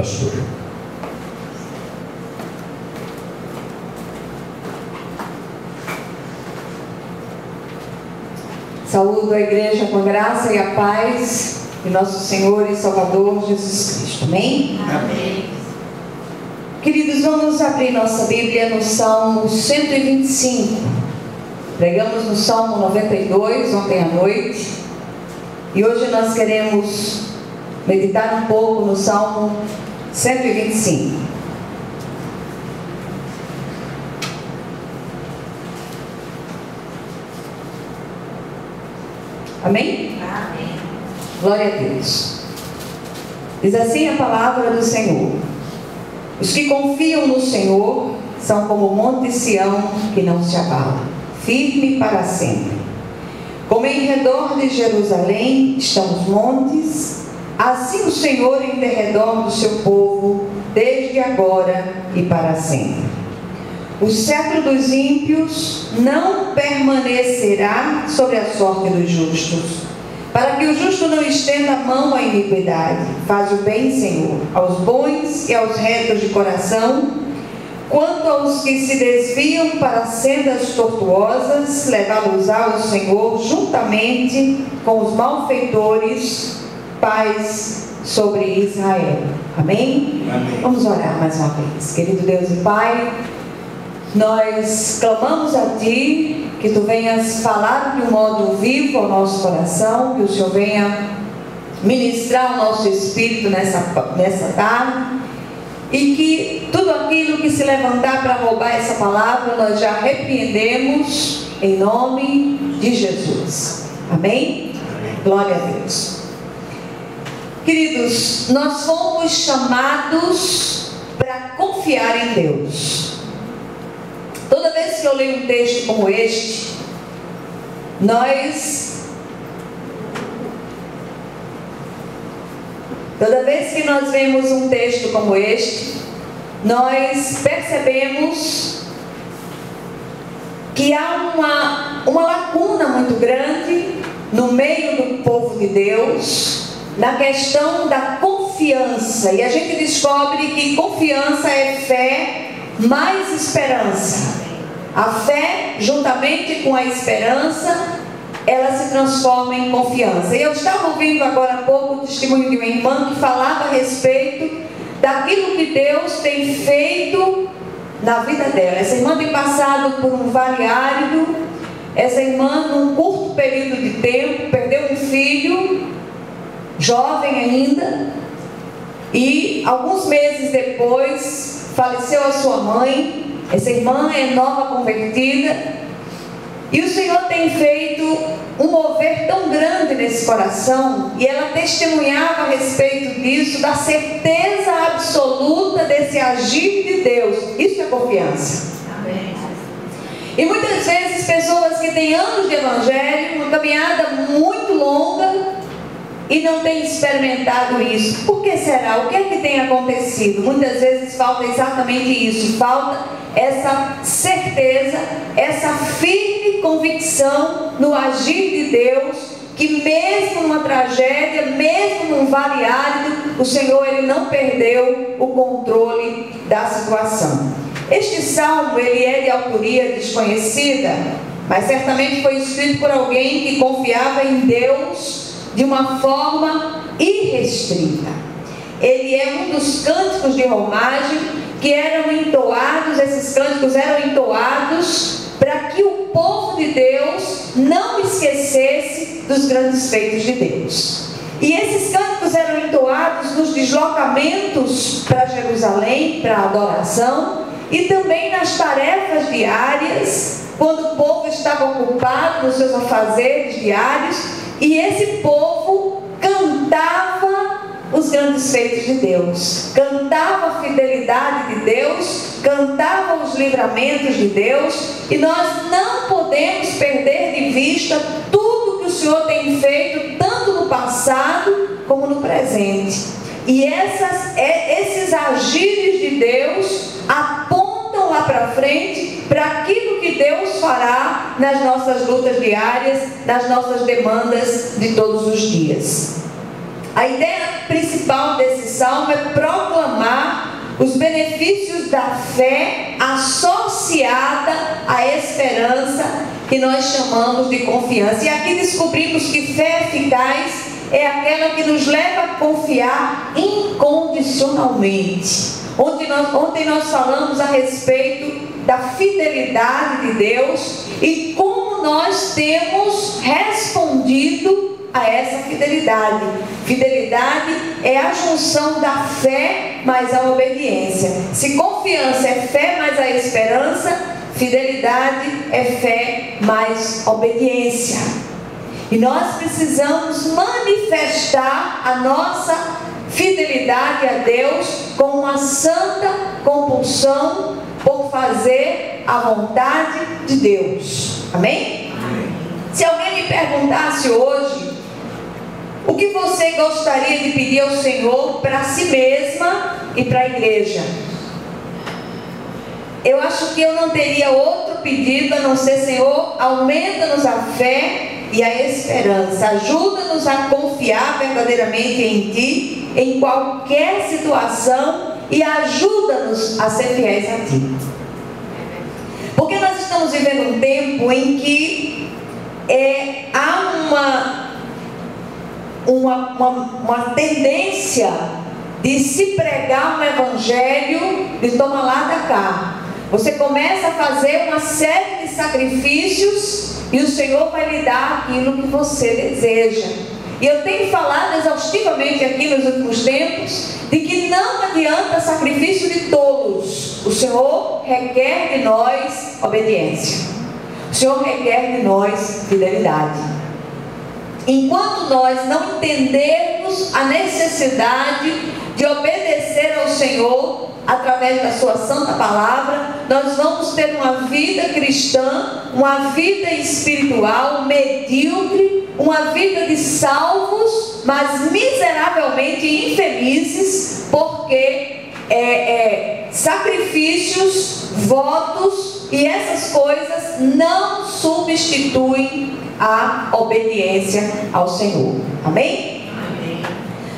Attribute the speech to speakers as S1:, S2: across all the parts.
S1: pastor.
S2: Saúdo a igreja com a graça e a paz de nosso Senhor e Salvador Jesus Cristo. Amém?
S3: Amém.
S2: Queridos, vamos abrir nossa Bíblia no Salmo 125. Pregamos no Salmo 92 ontem à noite. E hoje nós queremos meditar um pouco no Salmo 125. Amém?
S3: Amém.
S2: Glória a Deus. Diz assim a palavra do Senhor: os que confiam no Senhor são como o monte Sião que não se abala, firme para sempre. Como em redor de Jerusalém estão os montes, assim o Senhor em derredor do seu povo, desde agora e para sempre. O cetro dos ímpios não permanecerá sobre a sorte dos justos, para que o justo não estenda a mão à iniquidade. Faz o bem, Senhor, aos bons e aos retos de coração. Quanto aos que se desviam para sendas tortuosas, levá-los-á o Senhor juntamente com os malfeitores, paz sobre Israel. Amém?
S1: Amém.
S2: Vamos orar mais uma vez. Querido Deus e Pai, nós clamamos a Ti, que Tu venhas falar de um modo vivo ao nosso coração, que o Senhor venha ministrar o nosso espírito nessa tarde, e que tudo aquilo que se levantar para roubar essa palavra, nós já repreendemos em nome de Jesus. Amém? Glória a Deus. Queridos, nós fomos chamados para confiar em Deus. Toda vez que eu leio um texto como este, toda vez que nós vemos um texto como este, nós percebemos que há uma lacuna muito grande no meio do povo de Deus, na questão da confiança. E a gente descobre que confiança é fé mais esperança. A fé, juntamente com a esperança, ela se transforma em confiança. E eu estava ouvindo agora há pouco o testemunho de uma irmã que falava a respeito daquilo que Deus tem feito na vida dela. Essa irmã tem passado por um vale árido. Essa irmã, num curto período de tempo, perdeu um filho, jovem ainda, e alguns meses depois faleceu a sua mãe. Essa irmã é nova convertida, e o Senhor tem feito um mover tão grande nesse coração, e ela testemunhava a respeito disso, da certeza absoluta desse agir de Deus. Isso é confiança.
S3: Amém.
S2: E muitas vezes pessoas que têm anos de evangelho, uma caminhada muito longa, e não têm experimentado isso. Por que será? O que é que tem acontecido? Muitas vezes falta exatamente isso, falta essa certeza, essa firme convicção no agir de Deus, que mesmo numa tragédia, mesmo num vale árido, o Senhor ele não perdeu o controle da situação. Este salmo ele é de autoria desconhecida, mas certamente foi escrito por alguém que confiava em Deus de uma forma irrestrita. Ele é um dos cânticos de romagem que eram entoados. Esses cânticos eram entoados para que o povo de Deus não esquecesse dos grandes feitos de Deus. E esses cânticos eram entoados nos deslocamentos para Jerusalém, para a adoração, e também nas tarefas diárias, quando o povo estava ocupado nos seus afazeres diários. E esse povo cantava os grandes feitos de Deus, cantava a fidelidade de Deus, cantava os livramentos de Deus. E nós não podemos perder de vista tudo que o Senhor tem feito, tanto no passado como no presente. E esses agires de Deus apontam lá para frente, para aquilo que Deus fará nas nossas lutas diárias, nas nossas demandas de todos os dias. A ideia principal desse salmo é proclamar os benefícios da fé associada à esperança, que nós chamamos de confiança. E aqui descobrimos que fé eficaz é aquela que nos leva a confiar incondicionalmente. Ontem nós falamos a respeito da fidelidade de Deus e como nós temos respondido a essa fidelidade. Fidelidade é a junção da fé mais a obediência. Se confiança é fé mais a esperança, fidelidade é fé mais obediência. E nós precisamos manifestar a nossa fidelidade a Deus com uma santa compulsão por fazer a vontade de Deus. Amém? Se alguém me perguntasse hoje o que você gostaria de pedir ao Senhor para si mesma e para a igreja, eu acho que eu não teria outro pedido a não ser: Senhor, aumenta-nos a fé e a esperança, ajuda-nos a confiar verdadeiramente em Ti, em qualquer situação, e ajuda-nos a ser fiéis a Ti. Porque nós estamos vivendo um tempo em que há uma tendência de se pregar um evangelho de toma lá da cá. Você começa a fazer uma série de sacrifícios e o Senhor vai lhe dar aquilo que você deseja. E eu tenho falado exaustivamente aqui nos últimos tempos de que não adianta sacrifício de tolos. O Senhor requer de nós obediência. O Senhor requer de nós fidelidade. Enquanto nós não entendermos a necessidade de obedecer ao Senhor através da sua santa palavra, nós vamos ter uma vida cristã, uma vida espiritual medíocre, uma vida de salvos, mas miseravelmente infelizes, porque sacrifícios, votos e essas coisas não substituem a obediência ao Senhor. Amém?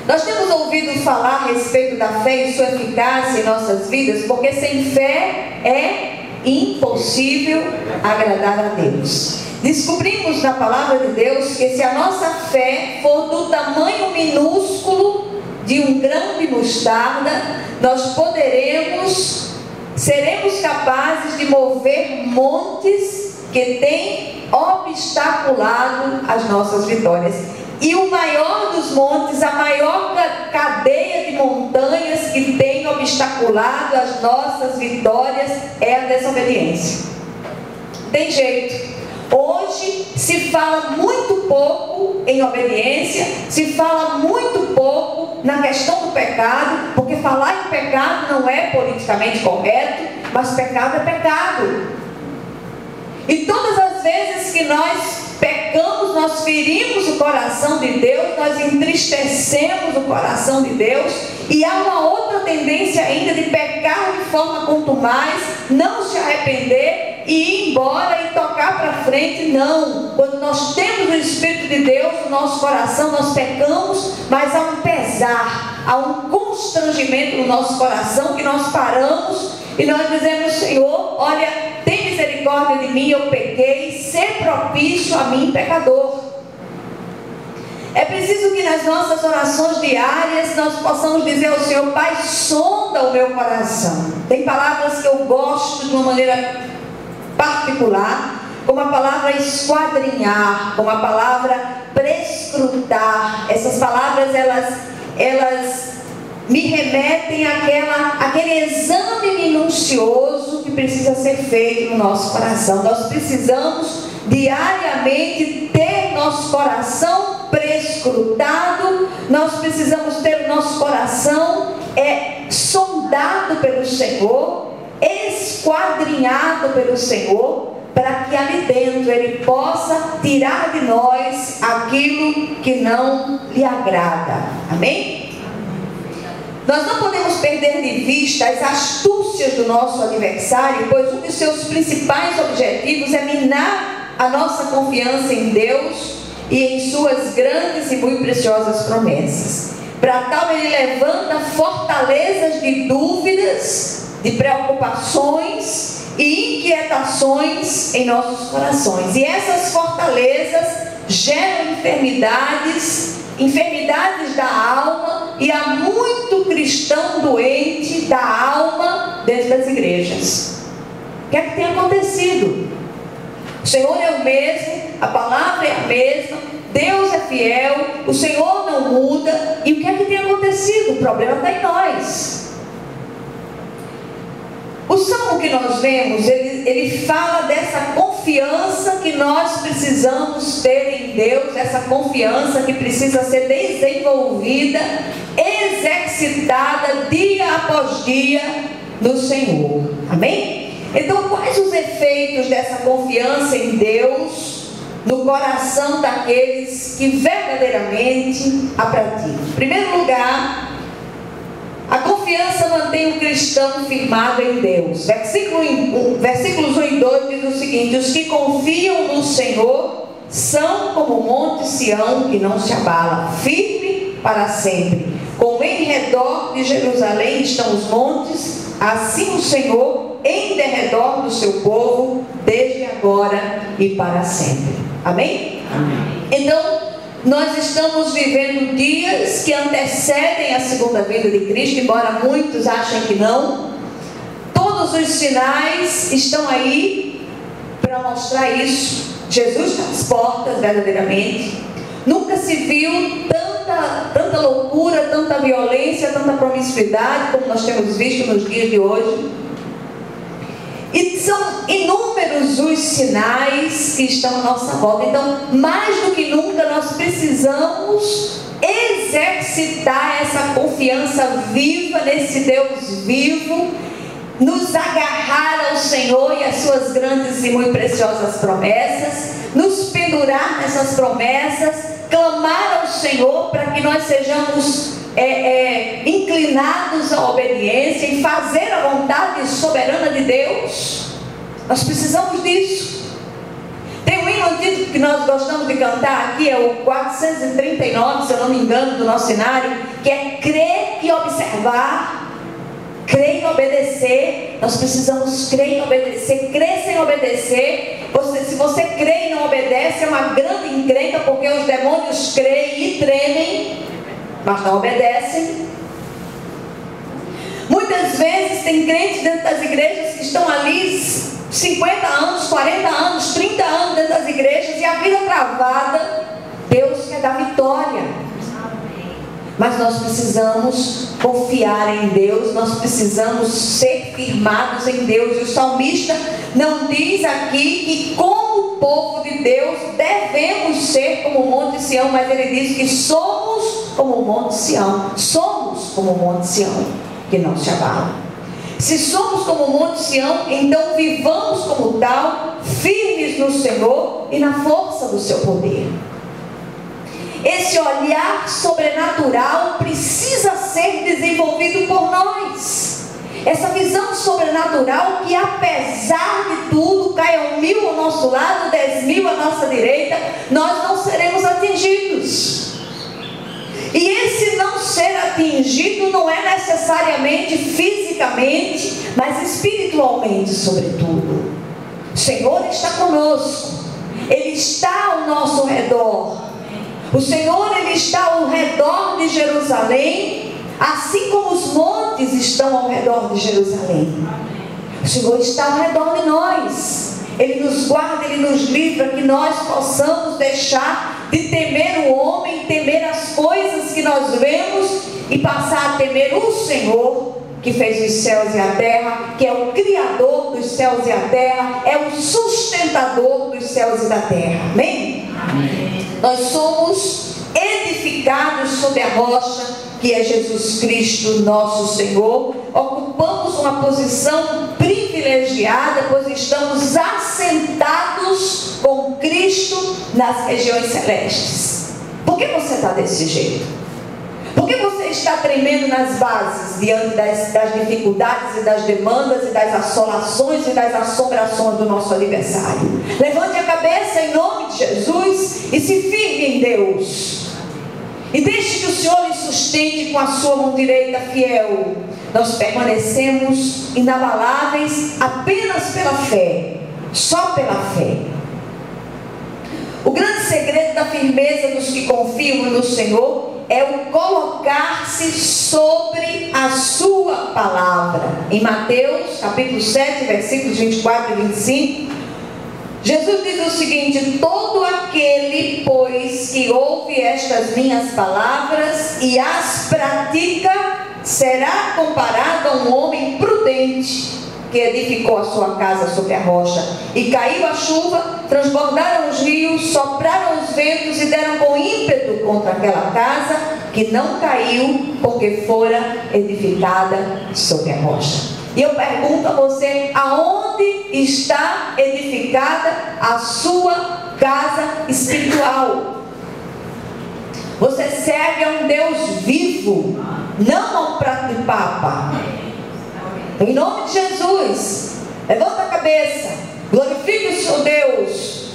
S2: Nós temos ouvido falar a respeito da fé e sua eficácia em nossas vidas, porque sem fé é impossível agradar a Deus. Descobrimos na palavra de Deus que se a nossa fé for do tamanho minúsculo de um grão de mostarda, nós seremos capazes de mover montes que têm obstaculado as nossas vitórias. E o maior dos montes, a maior cadeia de montanhas que tem obstaculado as nossas vitórias é a desobediência. Tem jeito. Hoje se fala muito pouco em obediência, se fala muito pouco na questão do pecado, porque falar em pecado não é politicamente correto, mas pecado é pecado. E todas as vezes que nós pecamos, nós ferimos o coração de Deus, nós entristecemos o coração de Deus, e há uma outra tendência ainda de pecar de forma contumaz, não se arrepender e ir embora e tocar para frente. Não, quando nós temos o Espírito de Deus no nosso coração, nós pecamos, mas há um pesar, há um constrangimento no nosso coração, que nós paramos e nós dizemos: Senhor, olha, tem misericórdia de mim, eu pequei, ser propício a mim, pecador. É preciso que nas nossas orações diárias nós possamos dizer ao Senhor: Pai, sonda o meu coração. Tem palavras que eu gosto de uma maneira particular, como a palavra esquadrinhar, como a palavra prescrutar. Essas palavras, elas me remetem àquele exame minucioso que precisa ser feito no nosso coração. Nós precisamos diariamente ter nosso coração prescrutado, nós precisamos ter o nosso coração sondado pelo Senhor, esquadrinhado pelo Senhor, para que ali dentro Ele possa tirar de nós aquilo que não lhe agrada. Amém? Nós não podemos perder de vista as astúcias do nosso adversário, pois um de seus principais objetivos é minar a nossa confiança em Deus e em suas grandes e muito preciosas promessas. Para tal ele levanta fortalezas de dúvidas, de preocupações e inquietações em nossos corações. E essas fortalezas geram enfermidades da alma, e há muito cristão doente da alma dentro das igrejas. O que é que tem acontecido? O Senhor é o mesmo, a palavra é a mesma, Deus é fiel, o Senhor não muda. E o que é que tem acontecido? O problema está em nós. O salmo que nós vemos, ele fala dessa confiança que nós precisamos ter em Deus, essa confiança que precisa ser desenvolvida, exercitada dia após dia no Senhor. Amém? Então, quais os efeitos dessa confiança em Deus no coração daqueles que verdadeiramente a praticam? Em primeiro lugar, a confiança mantém o cristão firmado em Deus. Versículos 1 e 2 diz o seguinte: os que confiam no Senhor são como o monte Sião, que não se abala, firme para sempre. Como em redor de Jerusalém estão os montes, assim o Senhor em derredor do seu povo, desde agora e para sempre. Amém? Amém. Então, nós estamos vivendo dias que antecedem a segunda vinda de Cristo, embora muitos achem que não. Todos os sinais estão aí para mostrar isso. Jesus está às portas, verdadeiramente. Nunca se viu tanta loucura, tanta violência, tanta promiscuidade como nós temos visto nos dias de hoje. E são inúmeros os sinais que estão à nossa volta. Então, mais do que nunca, nós precisamos exercitar essa confiança viva nesse Deus vivo, nos agarrar ao Senhor e às suas grandes e muito preciosas promessas, nos pendurar nessas promessas, clamar ao Senhor para que nós sejamos inclinados à obediência e fazer a vontade soberana de Deus. Nós precisamos disso. Tem um hino antigo que nós gostamos de cantar aqui, é o 439, se eu não me engano, do nosso cenário, que é crer e observar, crer e obedecer. Nós precisamos crer e obedecer. Crer sem obedecer, se você crê e não obedece, é uma grande encrenca, porque os demônios creem e tremem, mas não obedecem. Muitas vezes tem crentes dentro das igrejas que estão ali 50 anos, 40 anos, 30 anos dentro das igrejas e a vida travada. Deus quer dar vitória, mas nós precisamos confiar em Deus, nós precisamos ser firmados em Deus. E o salmista não diz aqui que como povo de Deus devemos ser como o monte Sião, mas ele diz que somos como o monte Sião. Somos como o monte Sião, que não se abala. Se somos como o monte Sião, então vivamos como tal, firmes no Senhor e na força do seu poder. Esse olhar sobrenatural precisa ser desenvolvido por nós. Essa visão sobrenatural que, apesar de tudo, caia 1000 ao nosso lado, 10.000 à nossa direita, nós não seremos atingidos. E esse não ser atingido não é necessariamente fisicamente, mas espiritualmente, sobretudo. O Senhor está conosco, Ele está ao nosso redor. O Senhor, Ele está ao redor de Jerusalém, assim como os montes estão ao redor de Jerusalém. O Senhor está ao redor de nós. Ele nos guarda, Ele nos livra, que nós possamos deixar de temer o homem, temer as coisas que nós vemos e passar a temer o Senhor, que fez os céus e a terra, que é o Criador dos céus e a terra, é o sustentador dos céus e da terra. Amém? Amém. Nós somos edificados sobre a rocha, que é Jesus Cristo, nosso Senhor. Ocupamos uma posição privilegiada, pois estamos assentados com Cristo nas regiões celestes. Por que você está desse jeito? Por que você está tremendo nas bases, diante das dificuldades e das demandas e das assolações e das assombrações do nosso aniversário? Levante a cabeça em nome de Jesus e se firme em Deus. e deixe que o Senhor lhe sustente com a sua mão direita fiel. Nós permanecemos inabaláveis apenas pela fé, só pela fé. O grande segredo da firmeza dos que confiam no Senhor é o colocar-se sobre a sua palavra. Em Mateus, capítulo 7, versículos 24 e 25, Jesus diz o seguinte: todo aquele, pois, que ouve estas minhas palavras e as pratica, será comparado a um homem prudente que edificou a sua casa sobre a rocha. E caiu a chuva, transbordaram os rios, sopraram os ventos e deram com ímpeto contra aquela casa, que não caiu, porque fora edificada sobre a rocha. E eu pergunto a você: aonde está edificada a sua casa espiritual? Você serve a um Deus vivo, não a um prato de papa. Em nome de Jesus, levanta a cabeça, glorifique o seu Deus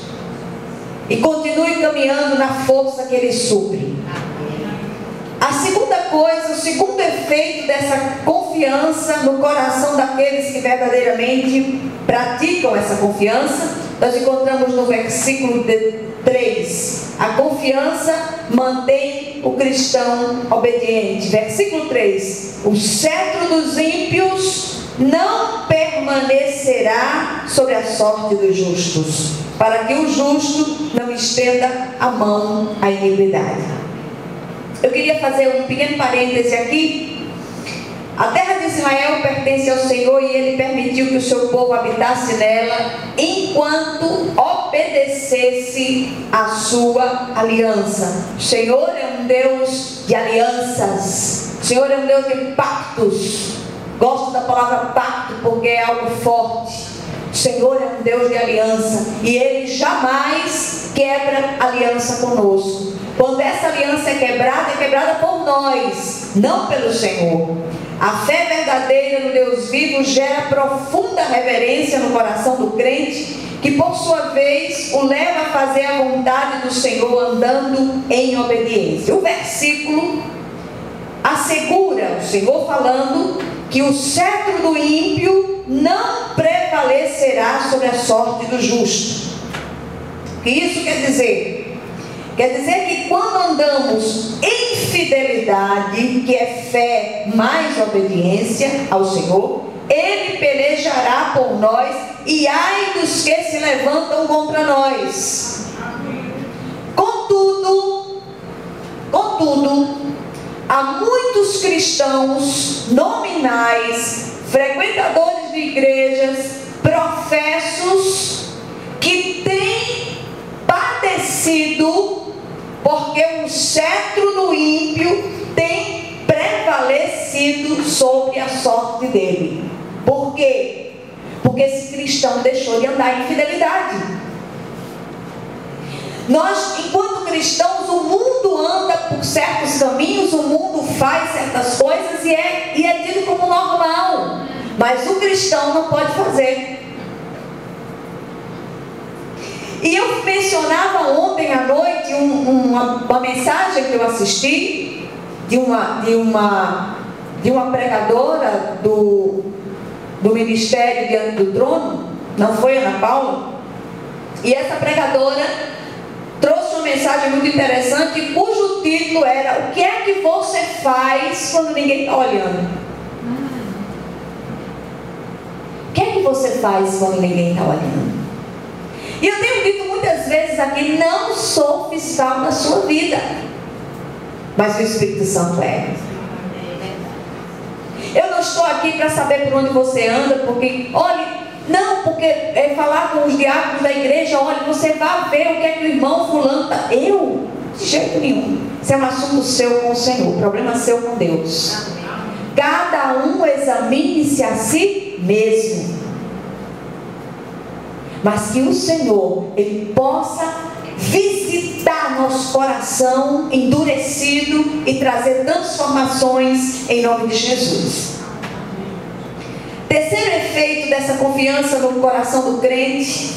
S2: e continue caminhando na força que Ele supre. A segunda coisa, o segundo efeito dessa confiança no coração daqueles que verdadeiramente praticam essa confiança, nós encontramos no versículo 3. A confiança mantém o cristão obediente. Versículo 3. O cetro dos ímpios não permanecerá sobre a sorte dos justos, para que o justo não estenda a mão à iniquidade. Eu queria fazer um pequeno parêntese aqui. A terra de Israel pertence ao Senhor e Ele permitiu que o seu povo habitasse nela enquanto obedecesse a sua aliança. O Senhor é um Deus de alianças. O Senhor é um Deus de pactos. Gosto da palavra pacto porque é algo forte. O Senhor é um Deus de aliança e Ele jamais quebra aliança conosco. Quando essa aliança é quebrada por nós, não pelo Senhor. A fé verdadeira no Deus vivo gera profunda reverência no coração do crente, que por sua vez o leva a fazer a vontade do Senhor andando em obediência. O versículo assegura, o Senhor falando, que o cetro do ímpio não prevalecerá sobre a sorte do justo. O que isso quer dizer? Quer dizer que quando andamos em fidelidade, que é fé mais obediência ao Senhor, Ele pelejará por nós, e ai dos que se levantam contra nós. Contudo, há muitos cristãos nominais, frequentadores de igrejas, professos, que têm padecido porque o cetro do ímpio tem prevalecido sobre a sorte dele. Por quê? Porque esse cristão deixou de andar em fidelidade. Nós, enquanto cristãos, o mundo anda por certos caminhos, o mundo faz certas coisas e é tido como normal, mas o cristão não pode fazer. E eu mencionava ontem à noite uma mensagem que eu assisti de uma pregadora do Ministério Diante do Trono, não foi, Ana Paula? E essa pregadora trouxe uma mensagem muito interessante, cujo título era: o que é que você faz quando ninguém está olhando? O que é que você faz quando ninguém está olhando? E eu tenho dito muitas vezes aqui: não sou fiscal da sua vida, mas o Espírito Santo é. Eu não estou aqui para saber por onde você anda, porque, olhe, não, porque falar com os diáconos da igreja: olha, você vai ver o que é que o irmão fulano está. Eu? De jeito nenhum. Isso é um assunto seu com o Senhor, problema seu com Deus. Cada um examine-se a si mesmo. Mas que o Senhor, Ele possa visitar nosso coração endurecido e trazer transformações em nome de Jesus. Terceiro efeito dessa confiança no coração do crente: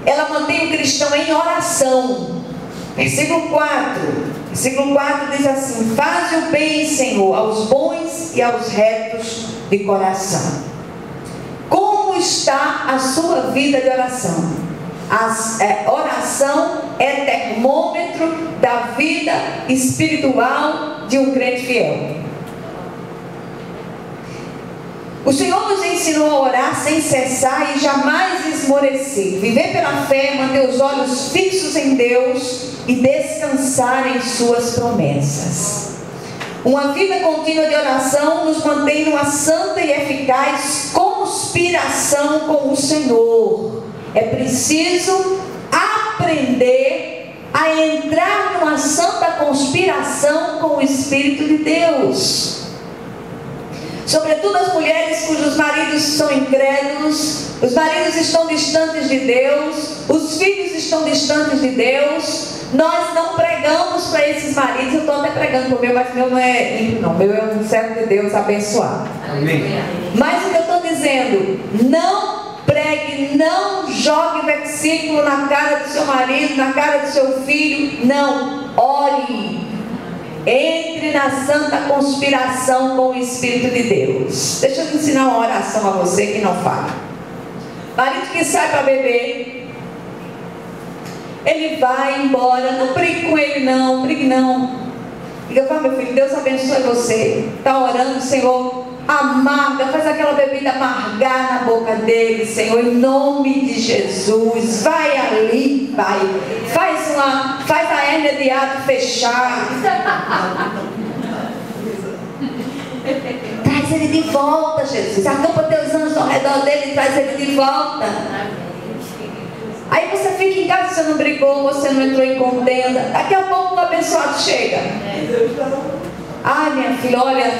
S2: ela mantém o cristão em oração. Versículo 4: Versículo 4 diz assim: faze o bem, Senhor, aos bons e aos retos de coração. Como está a sua vida de oração? Oração é termômetro da vida espiritual de um crente fiel. O Senhor nos ensinou a orar sem cessar e jamais esmorecer. Viver pela fé, manter os olhos fixos em Deus e descansar em suas promessas. Uma vida contínua de oração nos mantém numa santa e eficaz conspiração com o Senhor. É preciso aprender a entrar numa santa conspiração com o Espírito de Deus. Sobretudo as mulheres cujos maridos são incrédulos, os maridos estão distantes de Deus, os filhos estão distantes de Deus. Nós não pregamos para esses maridos. Eu estou até pregando para o meu, mas o meu não é ímpio, não. O meu é um servo de Deus abençoado. Amém. Mas o que eu estou dizendo, não pregue, não jogue versículo na cara do seu marido, na cara do seu filho. Não, ore. Entre na santa conspiração com o Espírito de Deus. Deixa eu ensinar uma oração a você que não fala. Marido que sai para beber, ele vai embora, não brigue com ele não, brigue não. Diga, fala, meu filho, Deus abençoe você. Está orando, Senhor, amarga, faz aquela bebida amargar na boca dele, Senhor, em nome de Jesus. Vai ali, vai. Faz a hérnia de hiato fechar. Traz ele de volta, Jesus. Acampa teus anjos ao redor dele e traz ele de volta. Aí você fica em casa, você não brigou, você não entrou em contenda. Daqui a pouco o abençoado chega. Ai, minha filha, olha,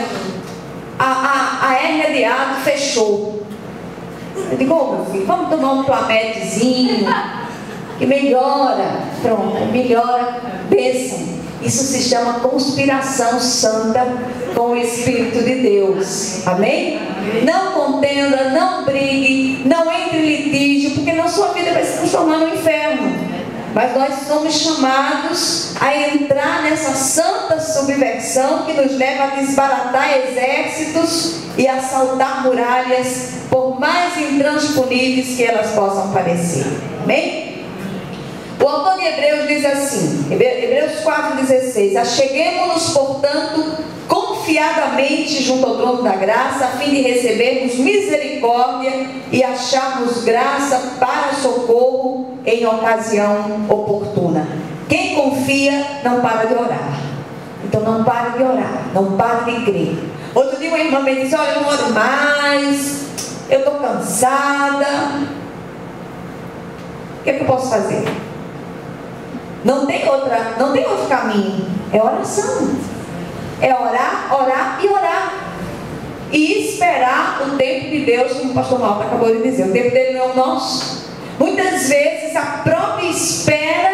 S2: a hérnia de hiato fechou. Eu digo, ô meu filho, vamos tomar um Plametezinho, que melhora. Pronto, melhora, bênção. Isso se chama conspiração santa com o Espírito de Deus. Amém? Não contenda, não brigue, não entre em litígio, porque na sua vida vai se transformar no inferno. Mas nós somos chamados a entrar nessa santa subversão que nos leva a desbaratar exércitos e assaltar muralhas, por mais intransponíveis que elas possam parecer. Amém? O autor de Hebreus diz assim, Hebreus 4,16: acheguemo-nos, portanto, confiadamente junto ao trono da graça, a fim de recebermos misericórdia e acharmos graça para socorro em ocasião oportuna. Quem confia não para de orar. Então não pare de orar, não pare de crer. Outro dia uma irmã me disse, olha, eu não oro mais, eu estou cansada. O que é que eu posso fazer? Não tem outro caminho. É oração. É orar, orar e orar. E esperar o tempo de Deus, como o pastor Malta acabou de dizer. O tempo dele não é o nosso. Muitas vezes a própria espera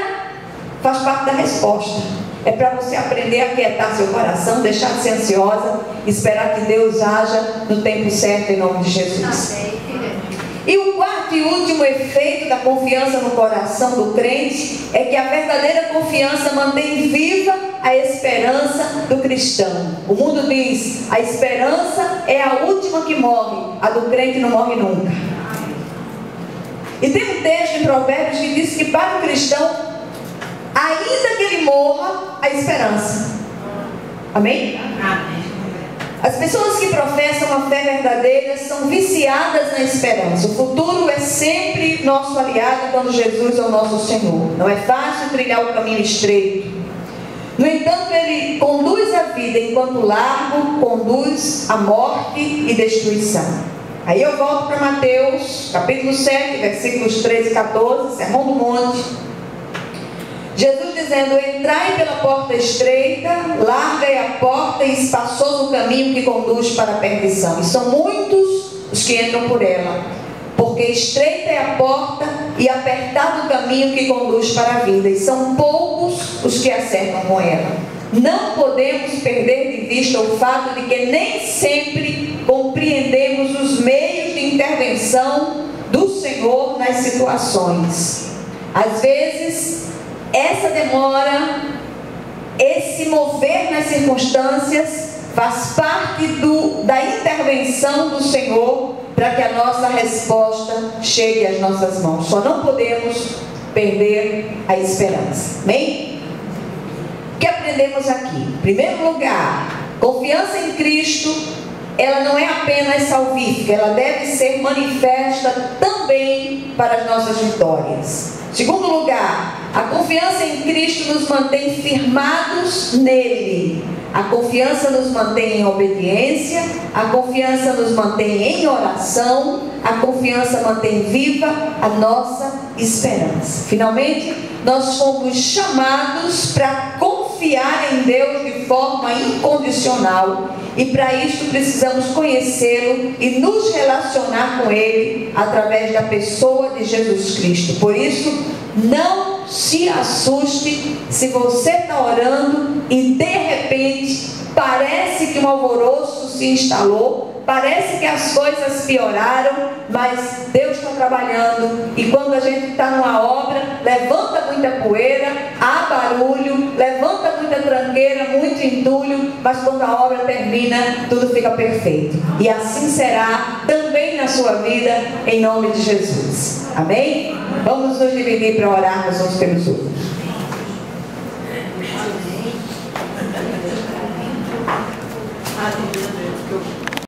S2: faz parte da resposta. É para você aprender a aquietar seu coração, deixar de ser ansiosa, esperar que Deus haja no tempo certo, em nome de Jesus. E o quarto e último efeito da confiança no coração do crente é que a verdadeira confiança mantém viva a esperança do cristão. O mundo diz, a esperança é a última que morre, a do crente não morre nunca. E tem um texto em Provérbios que diz que para o cristão, ainda que ele morra, a esperança. Amém? Amém. As pessoas que professam a fé verdadeira são viciadas na esperança. O futuro é sempre nosso aliado quando Jesus é o nosso Senhor. Não é fácil trilhar o caminho estreito. No entanto, Ele conduz a vida, enquanto largo conduz a morte e destruição. Aí eu volto para Mateus, capítulo 7, versículos 13 e 14, Sermão do Monte. Jesus dizendo, entrai pela porta estreita, larga é a porta e espaçoso o caminho que conduz para a perdição. E são muitos os que entram por ela. Porque estreita é a porta e apertado o caminho que conduz para a vida. E são poucos os que acertam com ela. Não podemos perder de vista o fato de que nem sempre compreendemos os meios de intervenção do Senhor nas situações. Às vezes, essa demora esse mover nas circunstâncias faz parte da intervenção do Senhor para que a nossa resposta chegue às nossas mãos. Só não podemos perder a esperança. Amém? O que aprendemos aqui? Em primeiro lugar, confiança em Cristo, ela não é apenas salvífica, ela deve ser manifesta também para as nossas vitórias. Segundo lugar, a confiança em Cristo nos mantém firmados nele. A confiança nos mantém em obediência, a confiança nos mantém em oração, a confiança mantém viva a nossa esperança. Finalmente, nós fomos chamados para confiar em Deus de forma incondicional, e para isso precisamos conhecê-lo e nos relacionar com Ele através da pessoa de Jesus Cristo. Por isso, não se assuste se você está orando e de repente parece que um alvoroço se instalou, parece que as coisas pioraram, mas Deus está trabalhando, e quando a gente está numa obra, levanta muita poeira, há barulho, levanta muita tranqueira, muito entulho, mas quando a obra termina, tudo fica perfeito. E assim será também na sua vida, em nome de Jesus. Amém? Vamos nos dividir para orarmos uns pelos outros.